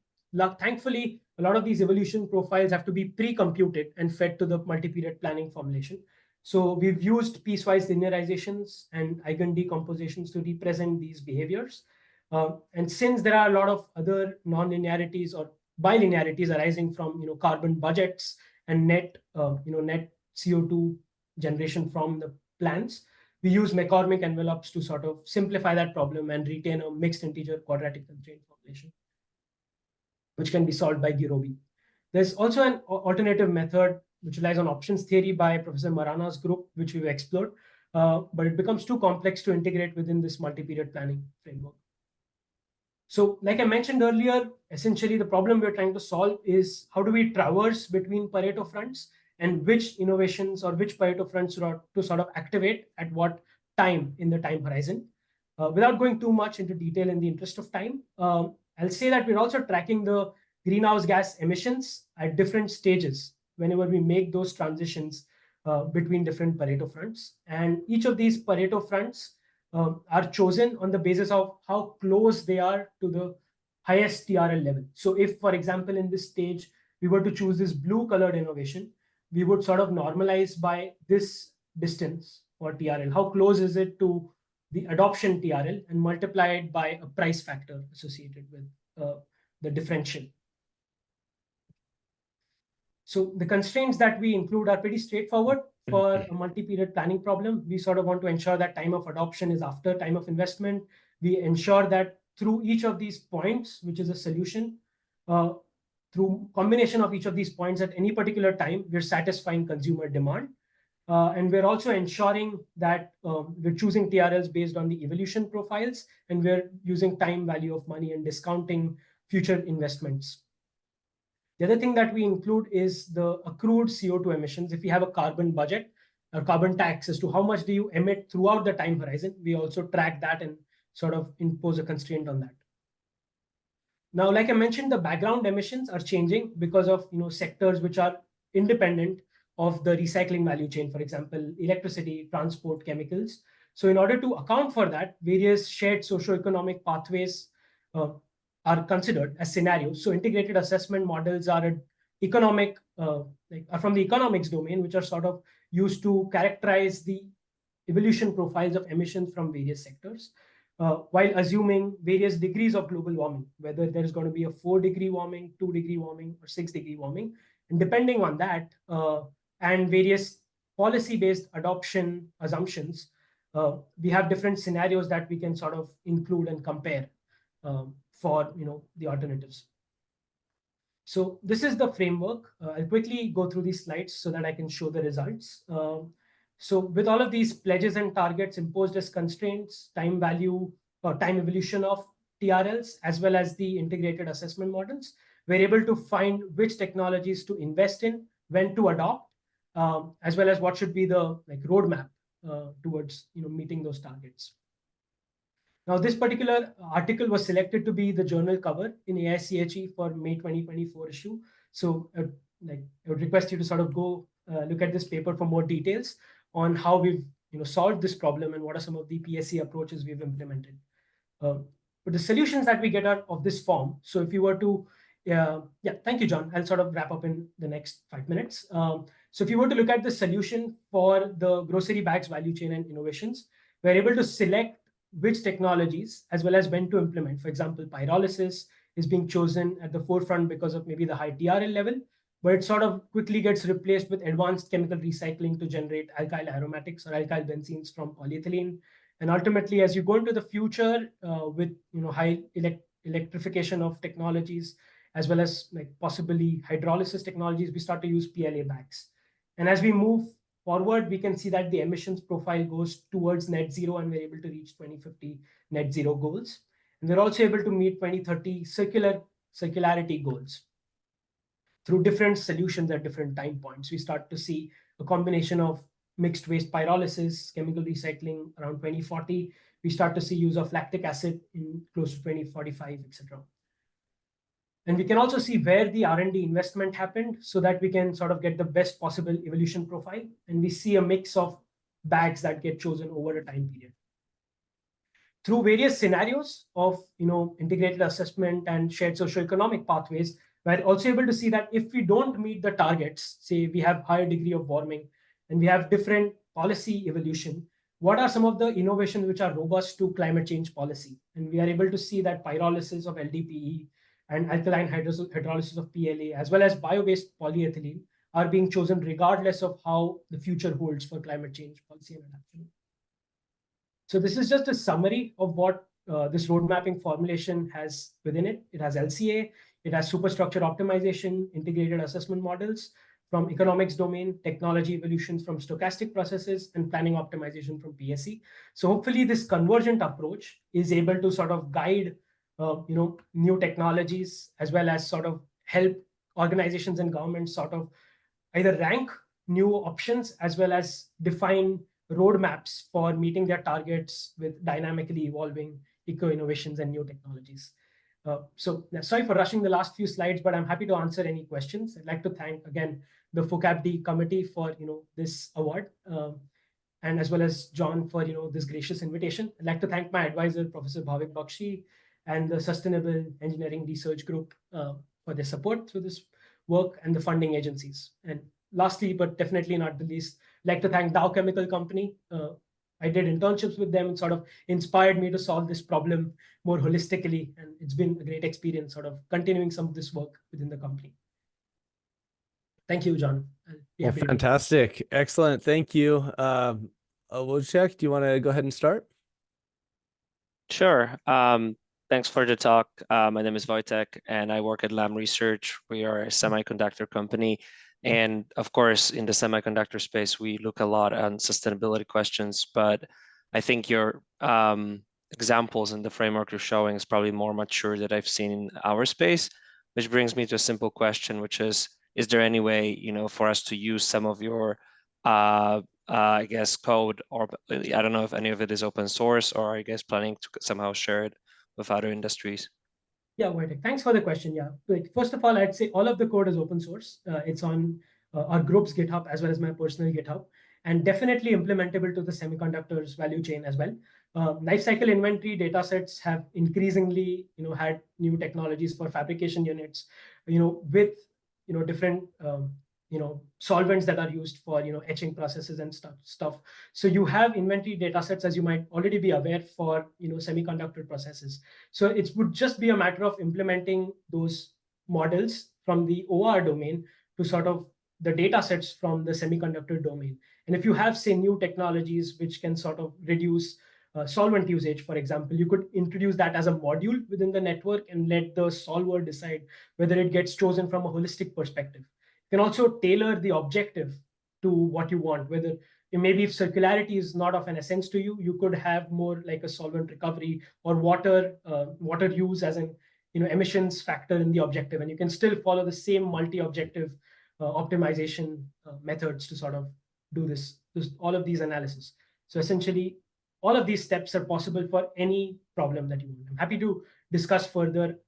thankfully, a lot of these evolution profiles have to be pre-computed and fed to the multi-period planning formulation. So we've used piecewise linearizations and eigen decompositions to represent these behaviors. And since there are a lot of other non-linearities or bilinearities arising from carbon budgets and net CO2 generation from the plants, we use McCormick envelopes to sort of simplify that problem and retain a mixed integer quadratic constraint formulation, which can be solved by Girobi. There's also an alternative method which relies on options theory by Professor Marana's group, which we've explored, but it becomes too complex to integrate within this multi-period planning framework. So like I mentioned earlier, essentially the problem we're trying to solve is how do we traverse between Pareto fronts, and which innovations or which Pareto fronts to sort of activate at what time in the time horizon. Without going too much into detail in the interest of time, I'll say that we're also tracking the greenhouse gas emissions at different stages whenever we make those transitions between different Pareto fronts. And each of these Pareto fronts are chosen on the basis of how close they are to the highest TRL level. So if, for example, in this stage, we were to choose this blue colored innovation, we would sort of normalize by this distance for TRL. How close is it to the adoption TRL, and multiply it by a price factor associated with the differential. So the constraints that we include are pretty straightforward. For a multi-period planning problem, we sort of want to ensure that time of adoption is after time of investment. We ensure that through each of these points, which is a solution, through combination of each of these points at any particular time, we're satisfying consumer demand. And we're also ensuring that we're choosing TRLs based on the evolution profiles, and we're using time value of money and discounting future investments. The other thing that we include is the accrued CO2 emissions. If we have a carbon budget or carbon tax as to how much do you emit throughout the time horizon, we also track that and sort of impose a constraint on that. Now, like I mentioned, the background emissions are changing because of sectors which are independent of the recycling value chain, for example, electricity, transport, chemicals. So in order to account for that, various shared socioeconomic pathways are considered as scenarios. So integrated assessment models are an economic, are from the economics domain, which are sort of used to characterize the evolution profiles of emissions from various sectors, while assuming various degrees of global warming, whether there's going to be a 4-degree warming, 2-degree warming, or 6-degree warming. And depending on that, and various policy-based adoption assumptions, we have different scenarios that we can sort of include and compare for the alternatives. So this is the framework. I'll quickly go through these slides so that I can show the results. So with all of these pledges and targets imposed as constraints, time value or time evolution of TRLs, as well as the integrated assessment models, we're able to find which technologies to invest in, when to adopt, as well as what should be the roadmap towards meeting those targets. Now, this particular article was selected to be the journal cover in AICHE for May 2024 issue. So I would request you to sort of go look at this paper for more details on how we've solved this problem and what are some of the PSC approaches we've implemented. But the solutions that we get out of this form, so if you were to, thank you, John. I'll sort of wrap up in the next 5 minutes. So if you were to look at the solution for the grocery bags value chain and innovations, we're able to select which technologies as well as when to implement. For example, pyrolysis is being chosen at the forefront because of maybe the high TRL level, but it sort of quickly gets replaced with advanced chemical recycling to generate alkyl aromatics or alkyl benzenes from polyethylene. And ultimately, as you go into the future with high electrification of technologies, as well as possibly hydrolysis technologies, we start to use PLA bags. And as we move forward, we can see that the emissions profile goes towards net zero, and we're able to reach 2050 net zero goals. And we're also able to meet 2030 circularity goals through different solutions at different time points. We start to see a combination of mixed waste pyrolysis, chemical recycling around 2040. We start to see use of lactic acid in close to 2045, etc. And we can also see where the R&D investment happened so that we can sort of get the best possible evolution profile. And we see a mix of bags that get chosen over a time period. Through various scenarios of integrated assessment and shared socioeconomic pathways, we're also able to see that if we don't meet the targets, say we have higher degree of warming and we have different policy evolution, what are some of the innovations which are robust to climate change policy? And we are able to see that pyrolysis of LDPE and alkaline hydrolysis of PLA, as well as bio-based polyethylene, are being chosen regardless of how the future holds for climate change policy and adoption. So this is just a summary of what this road mapping formulation has within it. It has LCA, it has superstructure optimization, integrated assessment models from economics domain, technology evolutions from stochastic processes, and planning optimization from PSC. So hopefully this convergent approach is able to sort of guide new technologies, as well as sort of help organizations and governments sort of either rank new options as well as define roadmaps for meeting their targets with dynamically evolving eco-innovations and new technologies. So sorry for rushing the last few slides, but I'm happy to answer any questions. I'd like to thank again the FOCAPD committee for this award. and as well as John for this gracious invitation. I'd like to thank my advisor, Professor Bhavik Bakshi, and the Sustainable Engineering Research Group for their support through this work, and the funding agencies. And lastly, but definitely not the least, I'd like to thank Dow Chemical Company. I did internships with them and sort of inspired me to solve this problem more holistically. And it's been a great experience sort of continuing some of this work within the company. Thank you, John. I'll be Well, happy to fantastic. Excellent. Thank you. Wojciech, do you want to go ahead and start? Sure. Thanks for the talk. My name is Wojtek, and I work at Lam Research. We are a semiconductor company. And of course, in the semiconductor space, we look a lot on sustainability questions. But I think your examples and the framework you're showing is probably more mature that I've seen in our space, which brings me to a simple question, which is there any way, for us to use some of your I guess code, or I don't know if any of it is open source, or I guess planning to somehow share it with other industries? Yeah, Wojtek, thanks for the question. Yeah, like first of all, I'd say all of the code is open source. It's on our group's GitHub as well as my personal GitHub, and definitely implementable to the semiconductors value chain as well. Lifecycle inventory data sets have increasingly, had new technologies for fabrication units, with different solvents that are used for etching processes and stuff. So you have inventory data sets, as you might already be aware, for semiconductor processes. So it would just be a matter of implementing those models from the OR domain to sort of the data sets from the semiconductor domain. And if you have, say, new technologies which can sort of reduce solvent usage, for example, you could introduce that as a module within the network and let the solver decide whether it gets chosen from a holistic perspective. You can also tailor the objective to what you want, whether maybe if circularity is not of an essence to you, you could have more like a solvent recovery or water use as an emissions factor in the objective, and you can still follow the same multi-objective optimization methods to sort of do all of these analysis. So essentially, all of these steps are possible for any problem that you want. I'm happy to discuss further,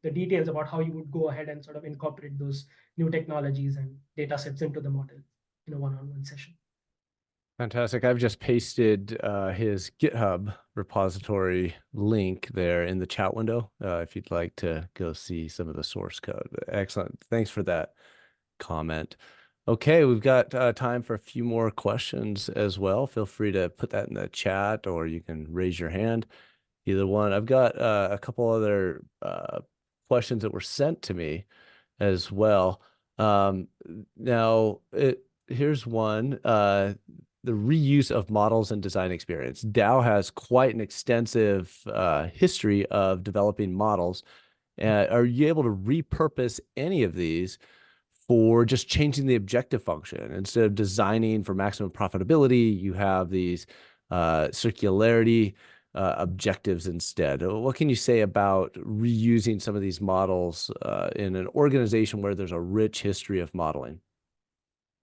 the details about how you would go ahead and sort of incorporate those new technologies and data sets into the model in a one-on-one session. Fantastic. I've just pasted his GitHub repository link there in the chat window if you'd like to go see some of the source code. Excellent. Thanks for that comment. Okay, we've got time for a few more questions as well. Feel free to put that in the chat, or you can raise your hand. Either one. I've got a couple other questions that were sent to me as well. Now, here's one. The reuse of models and design experience. Dow has quite an extensive history of developing models. Are you able to repurpose any of these for just changing the objective function? Instead of designing for maximum profitability, you have these circularity objectives instead. What can you say about reusing some of these models in an organization where there's a rich history of modeling?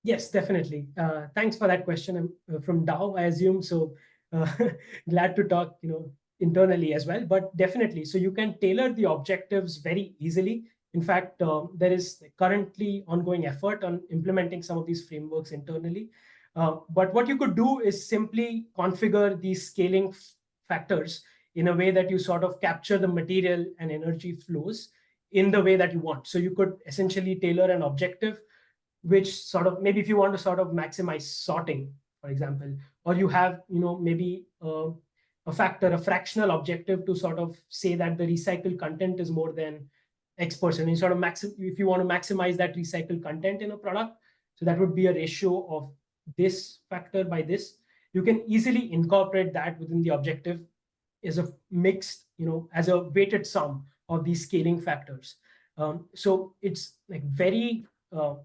Yes, definitely. Thanks for that question. I'm from Dow, I assume. So glad to talk, internally as well. But definitely, so you can tailor the objectives very easily. In fact, there is currently ongoing effort on implementing some of these frameworks internally. But what you could do is simply configure these scaling factors in a way that you sort of capture the material and energy flows in the way that you want. So you could essentially tailor an objective which sort of, maybe if you want to sort of maximize sorting, for example, or you have maybe a fractional objective to sort of say that the recycled content is more than X%. You sort of if you want to maximize that recycled content in a product, so that would be a ratio of this factor by this. You can easily incorporate that within the objective as a mixed, as a weighted sum of these scaling factors. So it's like very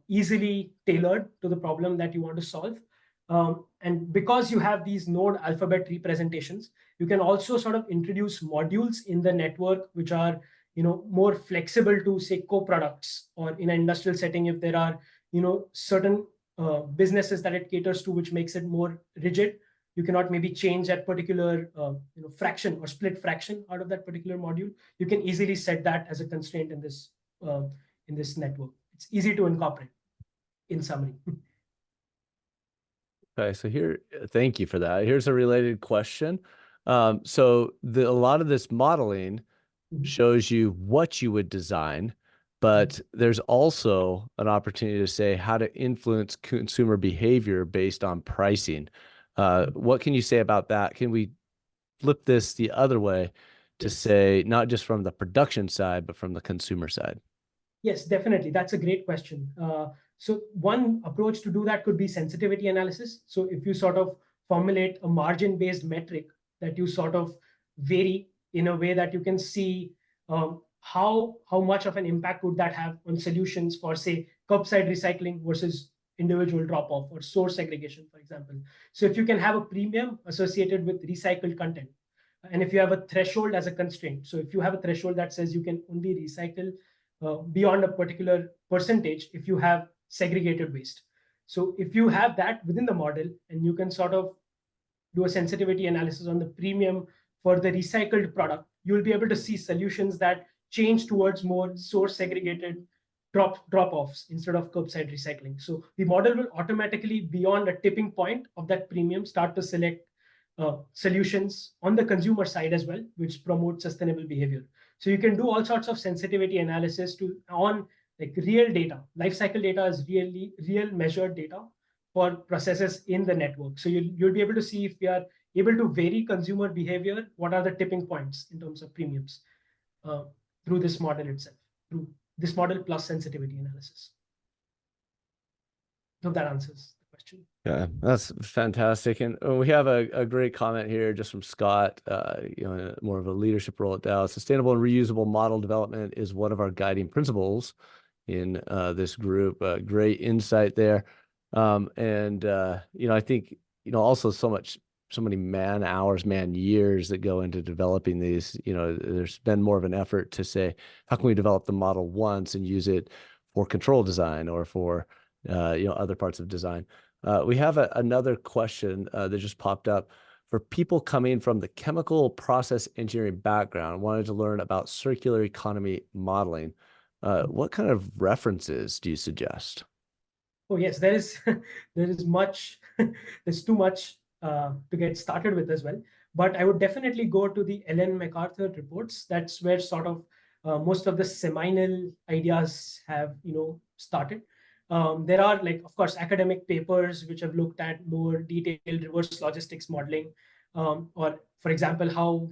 easily tailored to the problem that you want to solve. And because you have these node alphabet representations, you can also sort of introduce modules in the network which are more flexible to, say, co-products, or in an industrial setting, if there are certain businesses that it caters to, which makes it more rigid. You cannot maybe change that particular fraction or split fraction out of that particular module. You can easily set that as a constraint in this network. It's easy to incorporate, in summary. Okay, so thank you for that. Here's a related question. So a lot of this modeling shows you what you would design, but there's also an opportunity to say how to influence consumer behavior based on pricing. What can you say about that? Can we flip this the other way to Yes. say not just from the production side, but from the consumer side? Yes, definitely. That's a great question. So one approach to do that could be sensitivity analysis. So if you sort of formulate a margin-based metric that you sort of vary in a way that you can see how much of an impact would that have on solutions for, say, curbside recycling versus individual drop-off or source segregation, for example. So if you can have a premium associated with recycled content, and if you have a threshold as a constraint, so if you have a threshold that says you can only recycle beyond a particular percentage if you have segregated waste. So if you have that within the model and you can sort of do a sensitivity analysis on the premium for the recycled product, you'll be able to see solutions that change towards more source segregated drop-offs instead of curbside recycling. So the model will automatically, beyond a tipping point of that premium, start to select solutions on the consumer side as well, which promote sustainable behavior. So you can do all sorts of sensitivity analysis on like real data. Life cycle data is real measured data for processes in the network. So you'll be able to see if we are able to vary consumer behavior, what are the tipping points in terms of premiums through this model itself, through this model plus sensitivity analysis. Hope that answers the question. Yeah, that's fantastic. And we have a great comment here just from Scott, more of a leadership role at Dow. Sustainable and reusable model development is one of our guiding principles in this group. Great insight there. I think, also so many man hours, man years that go into developing these. There's been more of an effort to say, how can we develop the model once and use it for control design or for, other parts of design. We have another question that just popped up. For people coming from the chemical process engineering background, wanted to learn about circular economy modeling. What kind of references do you suggest? Oh yes, there is much. There's too much to get started with as well. But I would definitely go to the Ellen MacArthur reports. That's where sort of most of the seminal ideas have started. There are, like, of course, academic papers which have looked at more detailed reverse logistics modeling, or, for example, how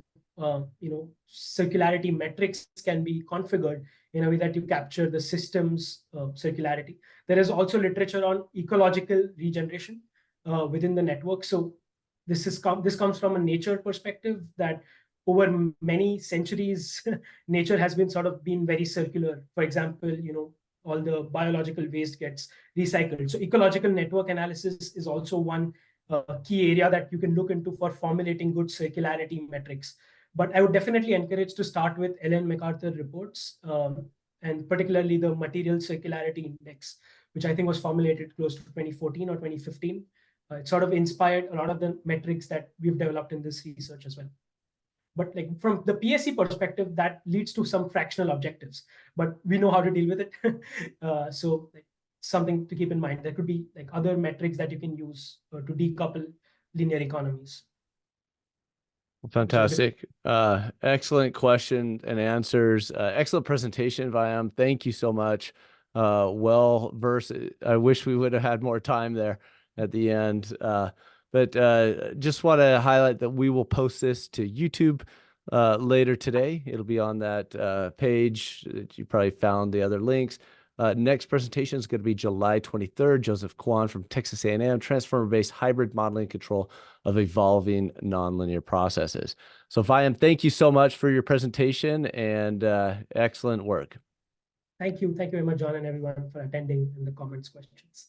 circularity metrics can be configured in a way that you capture the system's circularity. There is also literature on ecological regeneration within the network. So this comes from a nature perspective that over many centuries, nature has been sort of been very circular. For example, all the biological waste gets recycled. So ecological network analysis is also one key area that you can look into for formulating good circularity metrics. But I would definitely encourage to start with Ellen MacArthur reports, and particularly the Material Circularity Index, which I think was formulated close to 2014 or 2015. It sort of inspired a lot of the metrics that we've developed in this research as well. But like from the PSC perspective, that leads to some fractional objectives, but we know how to deal with it. So something to keep in mind. There could be like other metrics that you can use to decouple linear economies. Fantastic. Excellent question and answers. Excellent presentation, Vyom. Thank you so much. Well versed. I wish we would have had more time there at the end. But just want to highlight that we will post this to YouTube later today. It'll be on that page that you probably found the other links. Next presentation is going to be July 23rd. Joseph Kwan from Texas A&M, transformer-based hybrid modeling control of evolving nonlinear processes. So Vyom, thank you so much for your presentation and excellent work. Thank you. Thank you very much, John, and everyone for attending and the comments, questions.